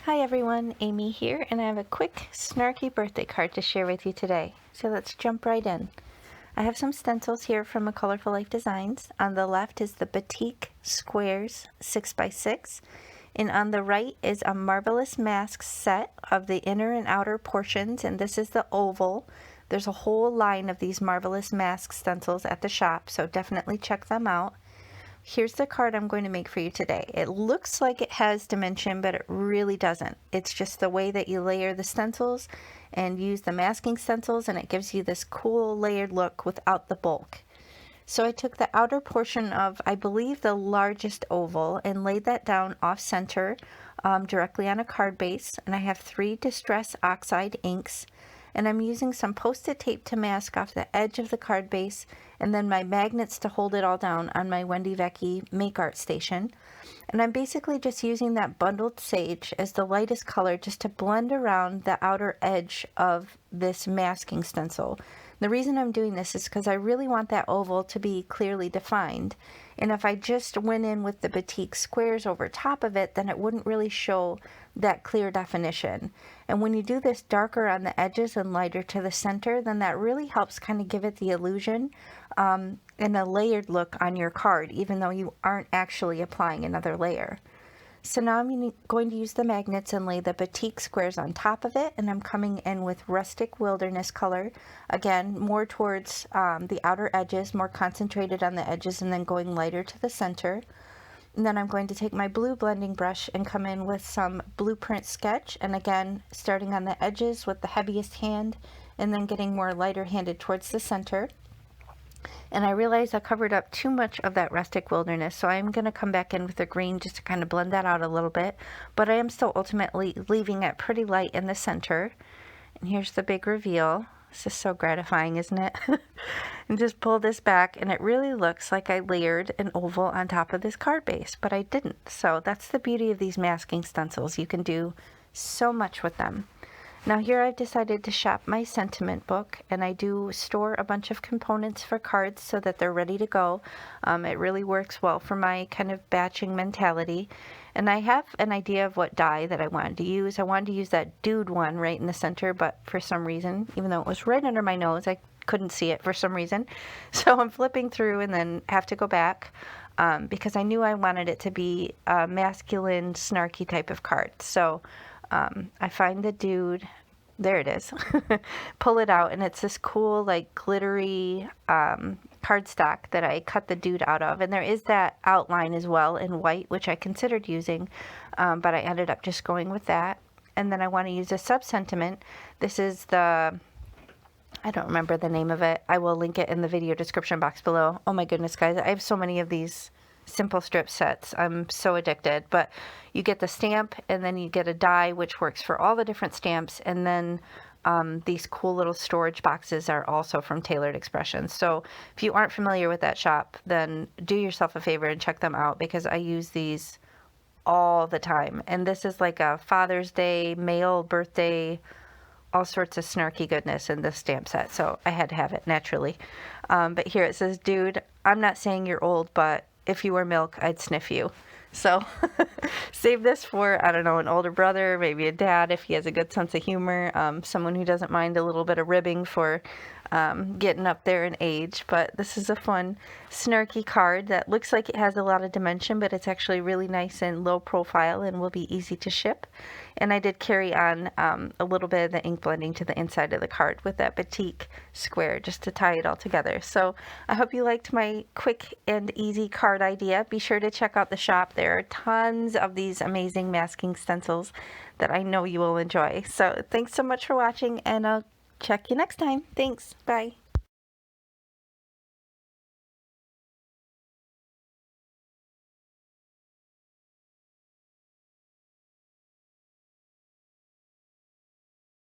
Hi everyone, Amy here, and I have a quick Snarky birthday card to share with you today. So let's jump right in. I have some stencils here from a Colorful Life Designs. On the left is the Batik Squares 6x6, and on the right is a Marvelous Masks set of the inner and outer portions, and this is the oval. There's a whole line of these Marvelous Masks stencils at the shop, so definitely check them out. Here's the card I'm going to make for you today. It looks like it has dimension, but it really doesn't. It's just the way that you layer the stencils and use the masking stencils, and it gives you this cool layered look without the bulk. So I took the outer portion of, I believe, the largest oval and laid that down off center directly on a card base, and I have 3 Distress Oxide inks. And I'm using some post-it tape to mask off the edge of the card base, and then my magnets to hold it all down on my Wendy Vecchi Make Art station. And I'm basically just using that bundled sage as the lightest color just to blend around the outer edge of this masking stencil. The reason I'm doing this is because I really want that oval to be clearly defined. And if I just went in with the Batik squares over top of it, then it wouldn't really show that clear definition. And when you do this darker on the edges and lighter to the center, then that really helps kind of give it the illusion and a layered look on your card, even though you aren't actually applying another layer. So now I'm going to use the magnets and lay the Batik squares on top of it, and I'm coming in with Rustic Wilderness color, again more towards the outer edges, more concentrated on the edges, and then going lighter to the center. And then I'm going to take my blue blending brush and come in with some Blueprint Sketch, and again starting on the edges with the heaviest hand and then getting more lighter handed towards the center. And I realized I covered up too much of that Rustic Wilderness, so I'm going to come back in with the green just to kind of blend that out a little bit, but I am still ultimately leaving it pretty light in the center. And here's the big reveal. This is so gratifying, isn't it? And just pull this back, and it really looks like I layered an oval on top of this card base, but I didn't. So that's the beauty of these masking stencils. You can do so much with them. Now here I've decided to shop my sentiment book, and I do store a bunch of components for cards so that they're ready to go. It really works well for my kind of batching mentality. And I have an idea of what die that I wanted to use. I wanted to use that dude one right in the center, but for some reason, even though it was right under my nose, I couldn't see it for some reason. So I'm flipping through and then have to go back because I knew I wanted it to be a masculine, snarky type of card. So I find the dude, there it is, pull it out, and it's this cool, like, glittery cardstock that I cut the dude out of. And there is that outline as well in white, which I considered using, but I ended up just going with that. And then I want to use a sub-sentiment. This is the, I don't remember the name of it. I will link it in the video description box below. Oh my goodness, guys, I have so many of these simple strip sets. I'm so addicted. But you get the stamp, and then you get a die which works for all the different stamps, and then these cool little storage boxes are also from Tailored Expressions. So if you aren't familiar with that shop, then do yourself a favor and check them out, because I use these all the time. And this is like a Father's Day, male birthday, all sorts of snarky goodness in this stamp set, so I had to have it naturally. But here it says, dude, I'm not saying you're old, but if you were milk, I'd sniff you. So save this for, I don't know, an older brother, maybe a dad if he has a good sense of humor, someone who doesn't mind a little bit of ribbing for getting up there in age. But this is a fun, snarky card that looks like it has a lot of dimension, but it's actually really nice and low profile and will be easy to ship. And I did carry on a little bit of the ink blending to the inside of the card with that Batik square just to tie it all together. So I hope you liked my quick and easy card idea. Be sure to check out the shop. There are tons of these amazing masking stencils that I know you will enjoy. So thanks so much for watching, and I'll check you next time. Thanks. Bye.